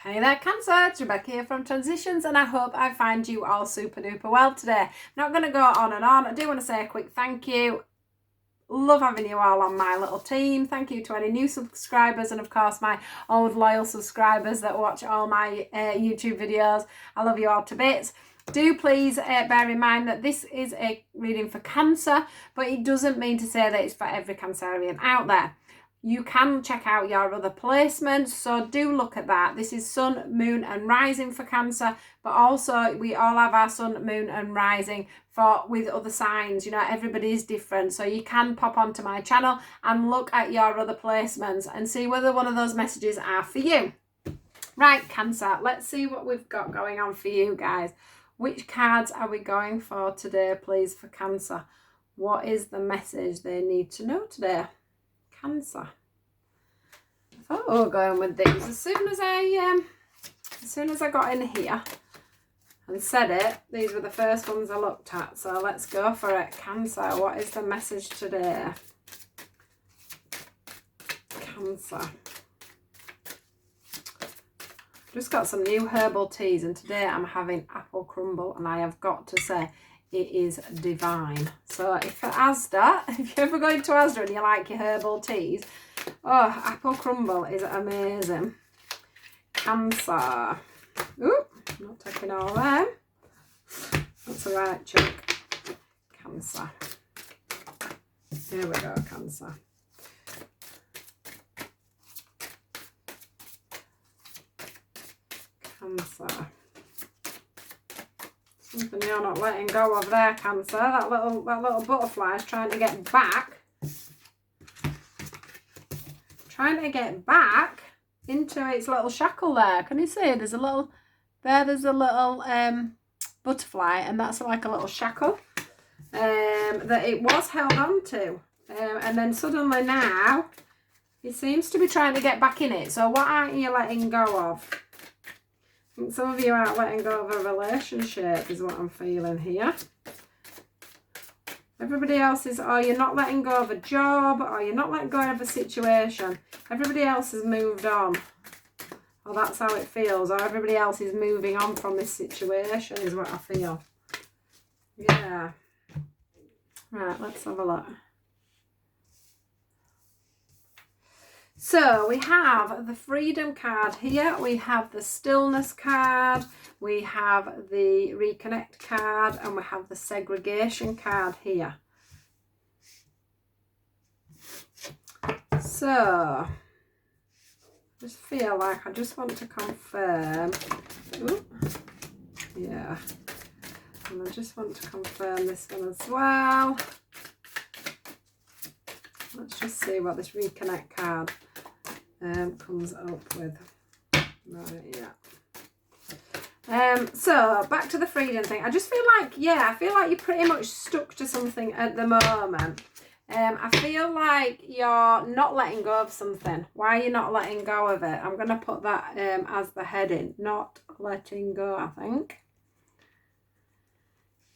Hey there Cancer, it's Rebecca here from Transitions and I hope I find you all super duper well today. I'm not going to go on and on. I do want to say a quick thank you. Love having you all on my little team. Thank you to any new subscribers and of course my old loyal subscribers that watch all my YouTube videos. I love you all to bits. Do please bear in mind that this is a reading for Cancer, but it doesn't mean to say that it's for every Cancerian out there. You can check out your other placements, so do look at that. This is Sun, Moon and Rising for Cancer, but also we all have our Sun, Moon and Rising with other signs. You know, everybody is different, so you can pop onto my channel and look at your other placements and see whether one of those messages are for you. Right, Cancer, let's see what we've got going on for you guys. Which cards are we going for today, please, for Cancer? What is the message they need to know today? Cancer. I thought we were going with these as soon as I got in here and said it. These were the first ones I looked at, so let's go for it. Cancer, what is the message today? Cancer. Just got some new herbal teas and today I'm having apple crumble and I have got to say it is divine. So if at Asda, if you're ever going to Asda and you like your herbal teas, oh, apple crumble is amazing. Cancer. Ooh, not taking all them. That's a right chunk. Cancer. Here we go, Cancer. Cancer. Something you're not letting go of there, Cancer. That little butterfly is trying to get back. Trying to get back into its little shackle there. Can you see? There's a little butterfly, and that's like a little shackle that it was held on to. And then suddenly now it seems to be trying to get back in it. So what aren't you letting go of? I think some of you aren't letting go of a relationship is what I'm feeling here. Everybody else is, or you're not letting go of a job, or you're not letting go of a situation. Everybody else has moved on. Or that's how it feels. Or everybody else is moving on from this situation is what I feel. Yeah. Right, let's have a look. So we have the Freedom card here, we have the Stillness card, we have the Reconnect card, and we have the Segregation card here. So, I just feel like I just want to confirm. Ooh, yeah. And I just want to confirm this one as well. Let's just see what this Reconnect card comes up with. Right, yeah. So back to the freedom thing. I just feel like, yeah, I feel like you're pretty much stuck to something at the moment. I feel like you're not letting go of something. Why are you not letting go of it? I'm going to put that as the heading. Not letting go, I think.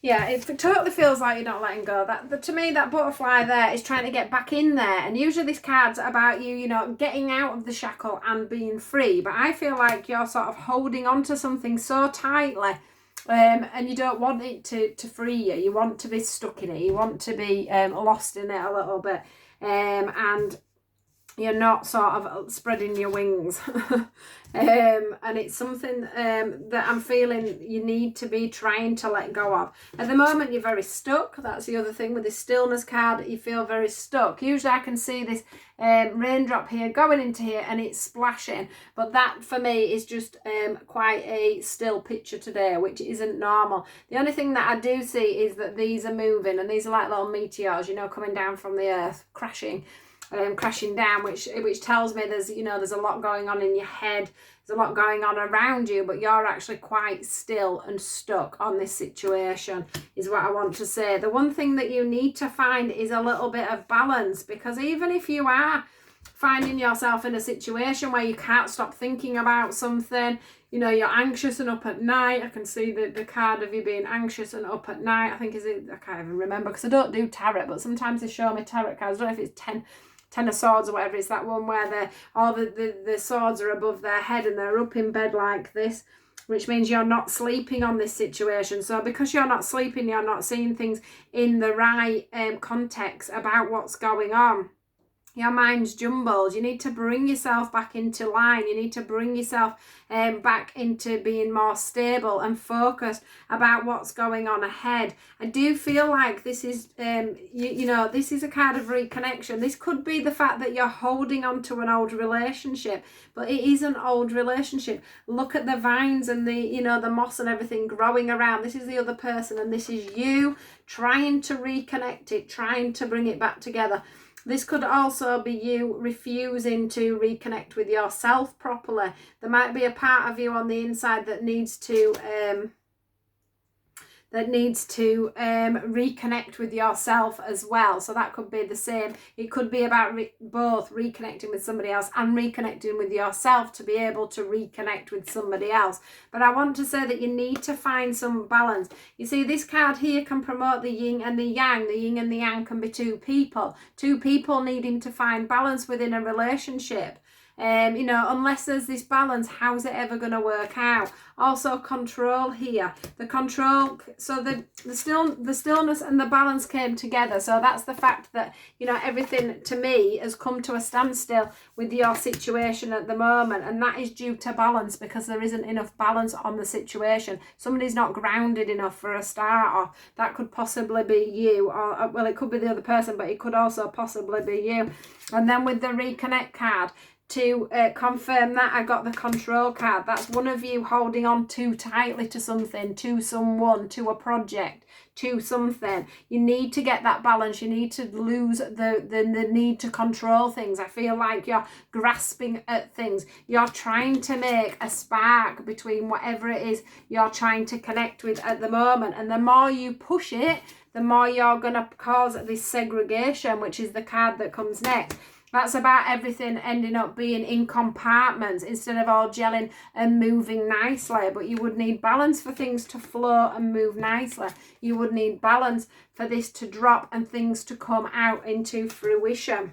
Yeah, it totally feels like you're not letting go. To me, that butterfly there is trying to get back in there. And usually this card's about you, you know, getting out of the shackle and being free. But I feel like you're sort of holding on to something so tightly. And you don't want it to free you. You want to be stuck in it. You want to be lost in it a little bit. And you're not sort of spreading your wings. And it's something that I'm feeling you need to be trying to let go of. At the moment, you're very stuck. That's the other thing with this Stillness card. You feel very stuck. Usually I can see this raindrop here going into here and it's splashing. But that, for me, is just quite a still picture today, which isn't normal. The only thing that I do see is that these are moving. And these are like little meteors, you know, coming down from the earth, crashing down, which tells me there's a lot going on in your head, there's a lot going on around you, but you're actually quite still and stuck on this situation is what I want to say. The one thing that you need to find is a little bit of balance, because even if you are finding yourself in a situation where you can't stop thinking about something, you know, you're anxious and up at night. I can see the card of you being anxious and up at night. I think I can't even remember because I don't do tarot, but sometimes they show me tarot cards. I don't know if it's Ten of Swords or whatever. It's that one where all the swords are above their head and they're up in bed like this, which means you're not sleeping on this situation. So because you're not sleeping, you're not seeing things in the right context about what's going on. Your mind's jumbled. You need to bring yourself back into line. You need to bring yourself back into being more stable and focused about what's going on ahead. I do feel like this is, this is a card of reconnection. This could be the fact that you're holding on to an old relationship, but it is an old relationship. Look at the vines and the moss and everything growing around. This is the other person and this is you trying to reconnect it, trying to bring it back together. This could also be you refusing to reconnect with yourself properly. There might be a part of you on the inside that needs to reconnect with yourself as well. So that could be the same. It could be about both reconnecting with somebody else and reconnecting with yourself to be able to reconnect with somebody else. But I want to say that you need to find some balance. You see, this card here can promote the yin and the yang. The yin and the yang can be two people needing to find balance within a relationship. Unless there's this balance, how's it ever going to work out? Also control here. The control, so the stillness and the balance came together. So that's the fact that, everything to me has come to a standstill with your situation at the moment. And that is due to balance, because there isn't enough balance on the situation. Somebody's not grounded enough for a start, or that could possibly be you, or, well, it could be the other person, but it could also possibly be you. And then with the reconnect card, to confirm that, I got the control card. That's one of you holding on too tightly to something, to someone, to a project, to something. You need to get that balance. You need to lose the need to control things. I feel like you're grasping at things. You're trying to make a spark between whatever it is you're trying to connect with at the moment. And the more you push it, the more you're going to cause this segregation, which is the card that comes next. That's about everything ending up being in compartments instead of all gelling and moving nicely. But you would need balance for things to flow and move nicely. You would need balance for this to drop and things to come out into fruition.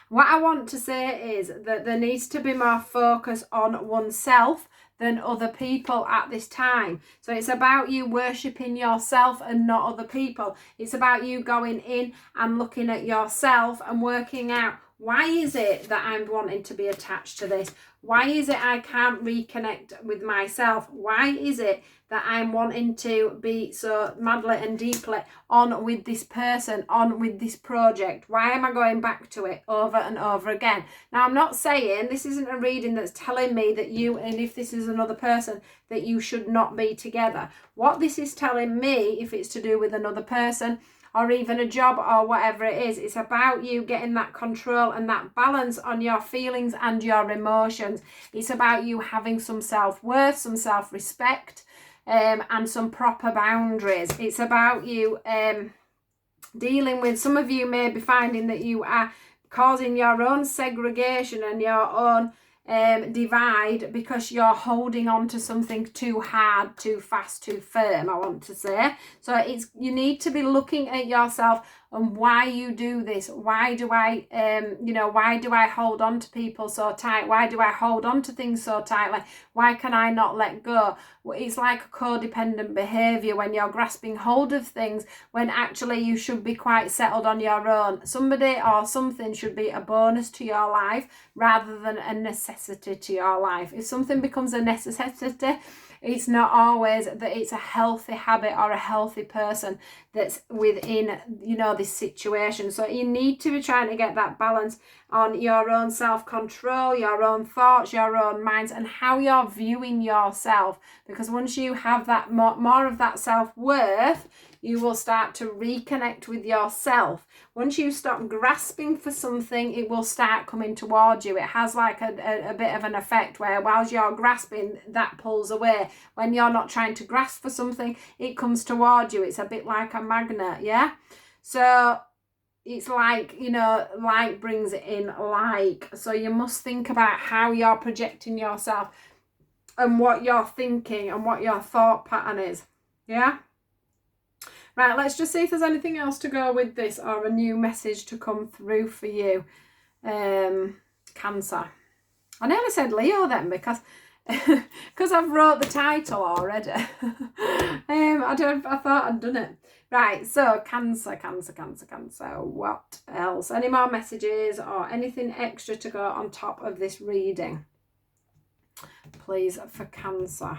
What I want to say is that there needs to be more focus on oneself than other people at this time. So it's about you worshipping yourself and not other people. It's about you going in and looking at yourself and working out, why is it that I'm wanting to be attached to this? Why is it I can't reconnect with myself? Why is it that I'm wanting to be so madly and deeply on with this person, on with this project? Why am I going back to it over and over again? Now, I'm not saying, this isn't a reading that's telling me that you, and if this is another person, that you should not be together. What this is telling me, if it's to do with another person, or even a job or whatever it is, it's about you getting that control and that balance on your feelings and your emotions. It's about you having some self-worth, some self-respect, and some proper boundaries. It's about you dealing with, some of you may be finding that you are causing your own segregation and your own divide because you're holding on to something too hard, too fast, too firm, I want to say. So you need to be looking at yourself and why you do this. Why do I hold on to people so tight? Why do I hold on to things so tightly? Why can I not let go? It's like a codependent behavior when you're grasping hold of things when actually you should be quite settled on your own. Somebody or something should be a bonus to your life rather than a necessity to your life. If something becomes a necessity, it's not always that it's a healthy habit or a healthy person that's within, this situation. So you need to be trying to get that balance on your own self-control, your own thoughts, your own minds, and how you're viewing yourself. Because once you have that more of that self-worth, you will start to reconnect with yourself. Once you stop grasping for something, it will start coming towards you. It has like a bit of an effect where whilst you're grasping, that pulls away. When you're not trying to grasp for something, it comes towards you. It's a bit like a magnet, yeah? So it's like, like brings it in like. So you must think about how you're projecting yourself and what you're thinking and what your thought pattern is, yeah? Right, let's just see if there's anything else to go with this or a new message to come through for you. Cancer. I nearly said Leo then because I've wrote the title already. I thought I'd done it. Right, so Cancer. What else? Any more messages or anything extra to go on top of this reading? Please, for Cancer.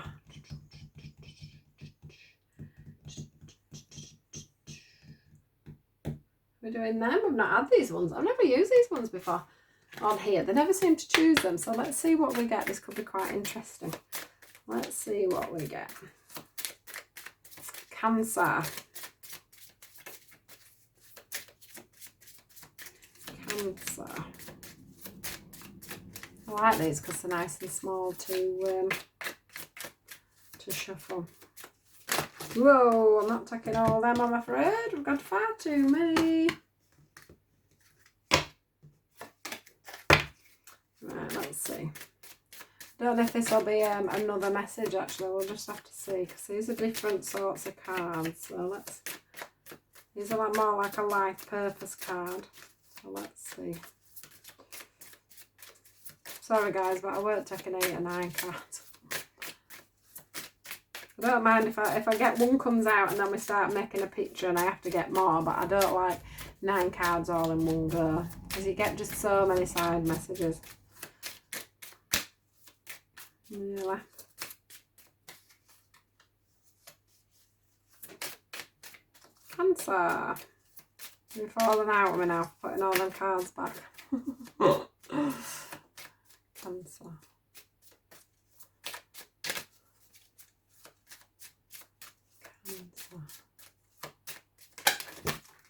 We're doing them. I've not had these ones. I've never used these ones before on here. They never seem to choose them. So let's see what we get. This could be quite interesting. Let's see what we get. Cancer. Cancer. I like these because they're nice and small to shuffle. Whoa, I'm not taking all them, I'm afraid. We've got far too many. Right, let's see. Don't know if this will be another message, actually. We'll just have to see, because these are different sorts of cards. So these are more like a life purpose card. So let's see. Sorry guys, but I won't take an 8 or 9 cards. I don't mind if I get one comes out and then we start making a picture and I have to get more, but I don't like 9 cards all in one go because you get just so many side messages. Really. Cancer. You're falling out with me now, putting all them cards back. Cancer.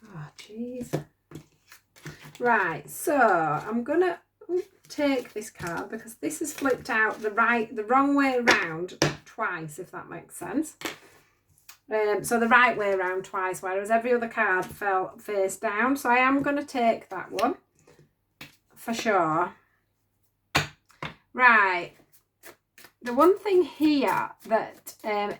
Oh, jeez. Right, so I'm gonna take this card because this is flipped out the wrong way around twice, if that makes sense. So the right way around twice, whereas every other card fell face down. So I am going to take that one for sure. Right. The one thing here that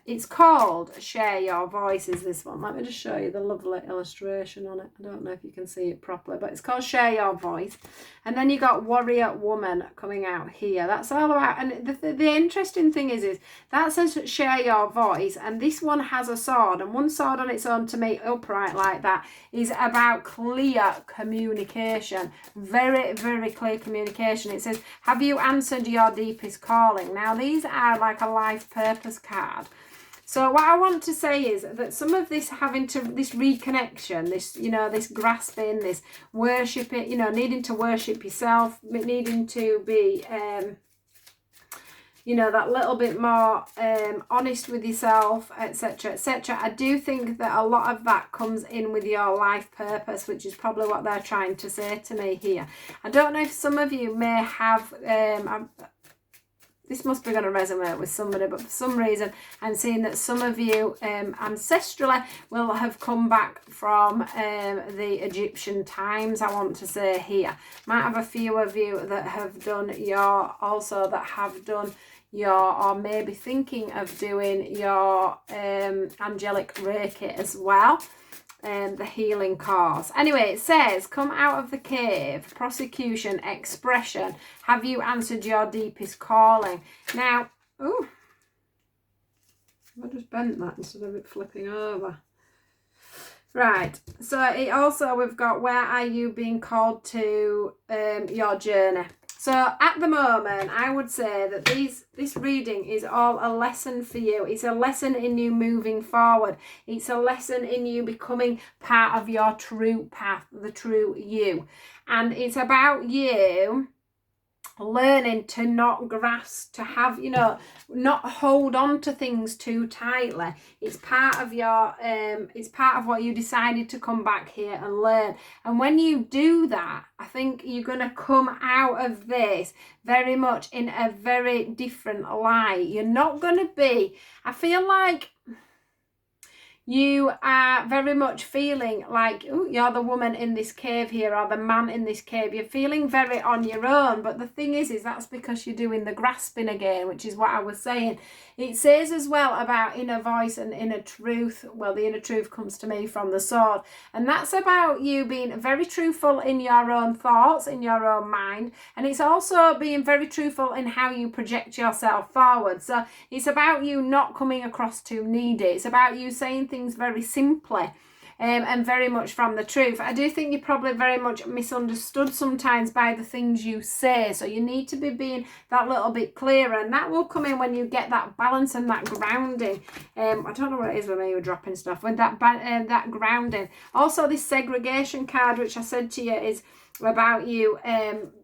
it's called Share Your Voice is this one. Let me just show you the lovely illustration on it. I don't know if you can see it properly, but it's called Share Your Voice. And then you got Warrior Woman coming out here. That's all about, and the interesting thing is that says Share Your Voice, and this one has a sword, and one sword on its own to me upright like that is about clear communication. Very, very clear communication. It says, have you answered your deepest calling? Now these are like a life purpose card. So what I want to say is that some of this this reconnection, this, you know, this grasping, this worshiping, you know, needing to worship yourself, needing to be, you know, that little bit more honest with yourself, etc., etc. I do think that a lot of that comes in with your life purpose, which is probably what they're trying to say to me here. I don't know if some of you may have, this must be going to resonate with somebody, but for some reason I'm seeing that some of you ancestrally will have come back from the Egyptian times, I want to say here. Might have a few of you that have done your, also that have done your, or maybe thinking of doing your angelic Reiki as well. The healing course. Anyway, it says, come out of the cave, prosecution, expression. Have you answered your deepest calling? Now, oh, I just bent that instead of it flipping over. Right, so it also, we've got, where are you being called to your journey? So at the moment, I would say that this reading is all a lesson for you. It's a lesson in you moving forward. It's a lesson in you becoming part of your true path, the true you. And it's about you learning to not grasp, to have, you know, not hold on to things too tightly. It's part of your it's part of what you decided to come back here and learn. And when you do that, I think you're going to come out of this very much in a very different light. You're not going to be, I feel like you are very much feeling like, oh, you're the woman in this cave here, or the man in this cave. You're feeling very on your own. But the thing is that's because you're doing the grasping again, which is what I was saying. It says as well about inner voice and inner truth. Well, the inner truth comes to me from the sword. And that's about you being very truthful in your own thoughts, in your own mind. And it's also being very truthful in how you project yourself forward. So it's about you not coming across too needy. It's about you saying things very simply and very much from the truth. I do think you're probably very much misunderstood sometimes by the things you say. So you need to be being that little bit clearer. And that will come in when you get that balance and that grounding. I don't know what it is with me, you're dropping stuff. With that grounding. Also, this segregation card, which I said to you, is about you,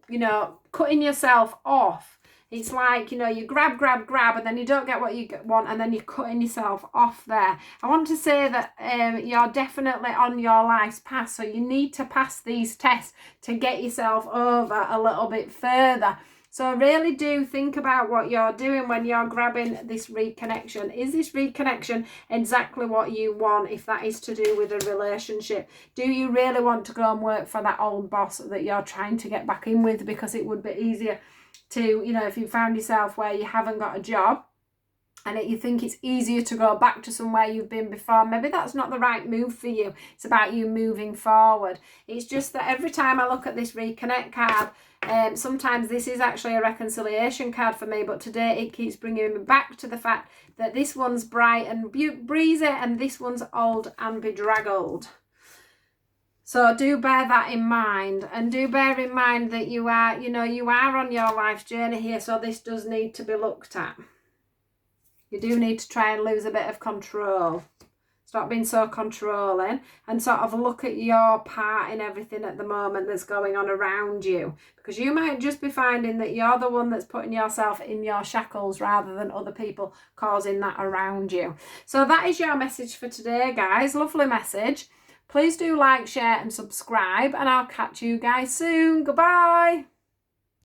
you know, cutting yourself off. It's like, you know, you grab, and then you don't get what you want, and then you're cutting yourself off there. I want to say that you're definitely on your life's path, so you need to pass these tests to get yourself over a little bit further. So really do think about what you're doing when you're grabbing this reconnection. Is this reconnection exactly what you want, if that is to do with a relationship? Do you really want to go and work for that old boss that you're trying to get back in with? Because it would be easier to, you know, if you found yourself where you haven't got a job and you think it's easier to go back to somewhere you've been before, maybe that's not the right move for you. It's about you moving forward. It's just that every time I look at this reconnect card, sometimes this is actually a reconciliation card for me, but today it keeps bringing me back to the fact that this one's bright and breezy and this one's old and bedraggled. So do bear that in mind, and do bear in mind that you are, you know, you are on your life's journey here, so this does need to be looked at. You do need to try and lose a bit of control. Stop being so controlling and sort of look at your part in everything at the moment that's going on around you. Because you might just be finding that you're the one that's putting yourself in your shackles rather than other people causing that around you. So that is your message for today, guys. Lovely message. Please do like, share and subscribe, and I'll catch you guys soon. Goodbye.